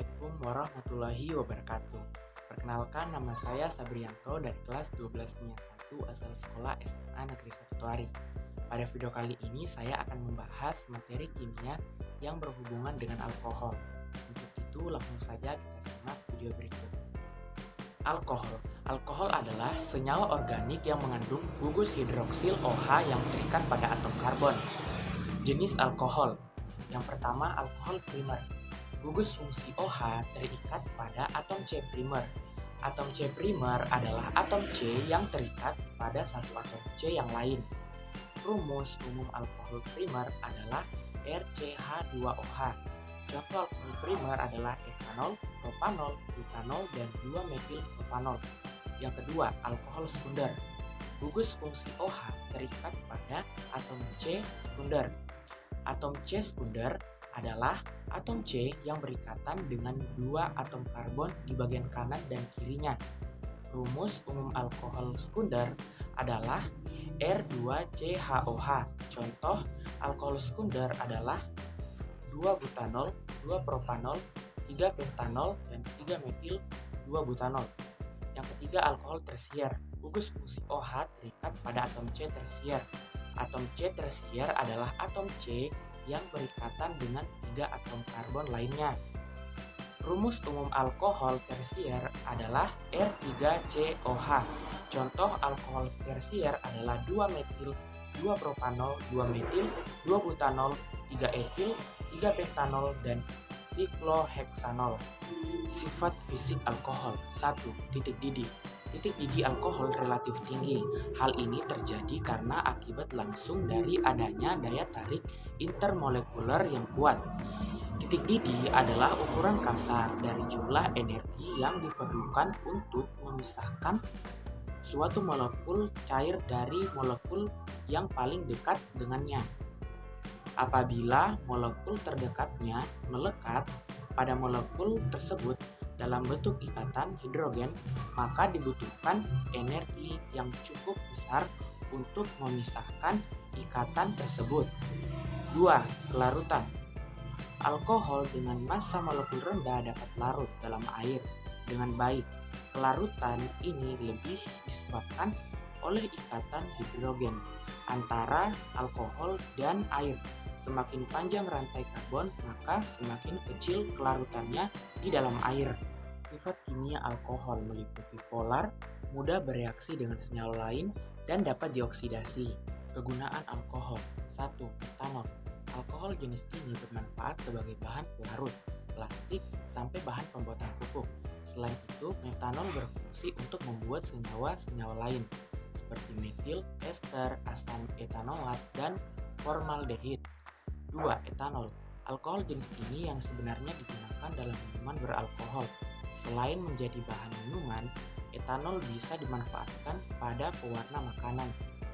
Assalamualaikum warahmatullahi wabarakatuh. Perkenalkan, nama saya Sabrianto dari kelas 12-1 asal sekolah SMA Negeri 1 Tuari. Pada video kali ini saya akan membahas materi kimia yang berhubungan dengan alkohol. Untuk itu langsung saja kita simak video berikut. Alkohol adalah senyawa organik yang mengandung gugus hidroksil OH yang terikat pada atom karbon. Jenis alkohol. Yang pertama, alkohol primer. Gugus fungsi OH terikat pada atom C primer. Atom C primer adalah atom C yang terikat pada satu atom C yang lain. Rumus umum alkohol primer adalah RCH2OH. Contoh alkohol primer adalah etanol, propanol, butanol, dan 2-metil-propanol. Yang kedua, alkohol sekunder. Gugus fungsi OH terikat pada atom C sekunder. Atom C sekunder adalah atom C yang berikatan dengan dua atom karbon di bagian kanan dan kirinya. Rumus umum alkohol sekunder adalah R2CHOH. Contoh alkohol sekunder adalah 2-butanol, 2-propanol, 3-pentanol, dan 3-metil 2-butanol. Yang ketiga, alkohol tersier. Gugus fungsi OH terikat pada atom C tersier. Atom C tersier adalah atom C yang berikatan dengan 3 atom karbon lainnya. Rumus umum alkohol tersier adalah R3COH. Contoh alkohol tersier adalah 2-metil, 2-propanol, 2-metil, 2-butanol, 3-etil, 3-pentanol, dan sikloheksanol. Sifat fisik alkohol. 1. Titik didih. Titik didih alkohol relatif tinggi. Hal ini terjadi karena akibat langsung dari adanya daya tarik intermolekuler yang kuat. Titik didih adalah ukuran kasar dari jumlah energi yang diperlukan untuk memisahkan suatu molekul cair dari molekul yang paling dekat dengannya. Apabila molekul terdekatnya melekat pada molekul tersebut dalam bentuk ikatan hidrogen, maka dibutuhkan energi yang cukup besar untuk memisahkan ikatan tersebut. 2. Kelarutan. Alkohol dengan massa molekul rendah dapat larut dalam air dengan baik. Kelarutan ini lebih disebabkan oleh ikatan hidrogen antara alkohol dan air. Semakin panjang rantai karbon, maka semakin kecil kelarutannya di dalam air. Sifat kimia alkohol meliputi polar, mudah bereaksi dengan senyawa lain, dan dapat dioksidasi. Kegunaan alkohol. 1. Etanol. Alkohol jenis ini bermanfaat sebagai bahan pelarut, plastik, sampai bahan pembuatan pupuk. Selain itu, metanol berfungsi untuk membuat senyawa-senyawa lain, seperti metil, ester, asam etanoat, dan formaldehid. 2. Etanol. Alkohol jenis ini yang sebenarnya digunakan dalam minuman beralkohol. Selain menjadi bahan minuman, etanol bisa dimanfaatkan pada pewarna makanan,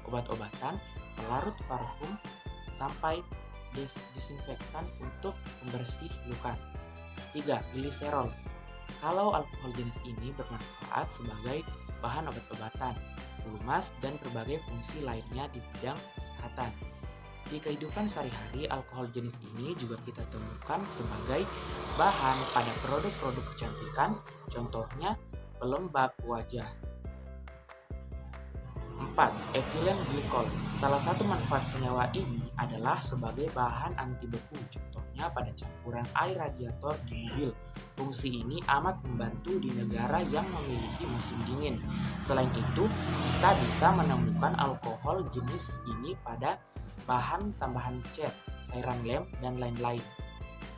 obat-obatan, pelarut parfum, sampai disinfektan untuk pembersih luka. 3. Gliserol. Kalau alkohol jenis ini bermanfaat sebagai bahan obat-obatan, pelumas, dan berbagai fungsi lainnya di bidang kesehatan. Di kehidupan sehari-hari, alkohol jenis ini juga kita temukan sebagai bahan pada produk-produk kecantikan, contohnya pelembab wajah. 4. Etilen glikol. Salah satu manfaat senyawa ini adalah sebagai bahan anti beku, contohnya pada campuran air radiator di mobil. Fungsi ini amat membantu di negara yang memiliki musim dingin. Selain itu, kita bisa menemukan alkohol jenis ini pada bahan tambahan cat, cairan lem, dan lain-lain.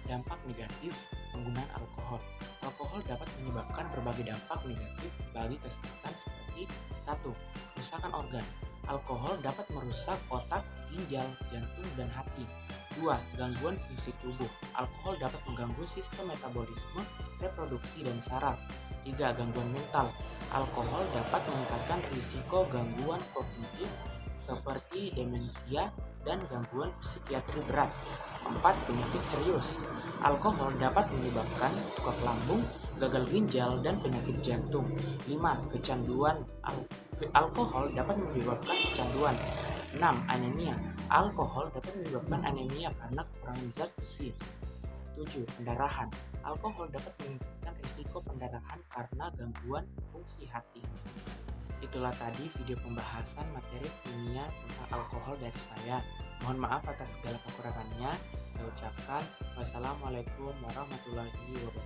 Dampak negatif penggunaan alkohol. Alkohol dapat menyebabkan berbagai dampak negatif bagi kesehatan seperti 1. Kerusakan organ. Alkohol dapat merusak otak, ginjal, jantung, dan hati. 2. Gangguan fungsi tubuh. Alkohol dapat mengganggu sistem metabolisme, reproduksi, dan saraf. 3. Gangguan mental. Alkohol dapat meningkatkan risiko gangguan kognitif seperti demensia dan gangguan psikiatri berat. 4. Penyakit serius. Alkohol dapat menyebabkan tukak lambung, gagal ginjal, dan penyakit jantung. 5. Kecanduan. Alkohol dapat menyebabkan kecanduan. 6. Anemia. Alkohol dapat menyebabkan anemia karena kekurangan zat besi. 7. Pendarahan. Alkohol dapat meningkatkan risiko pendarahan karena gangguan fungsi hati. Itulah tadi video pembahasan materi kimia tentang alkohol dari saya. Mohon maaf atas segala kekurangannya. Saya ucapkan wassalamualaikum warahmatullahi wabarakatuh.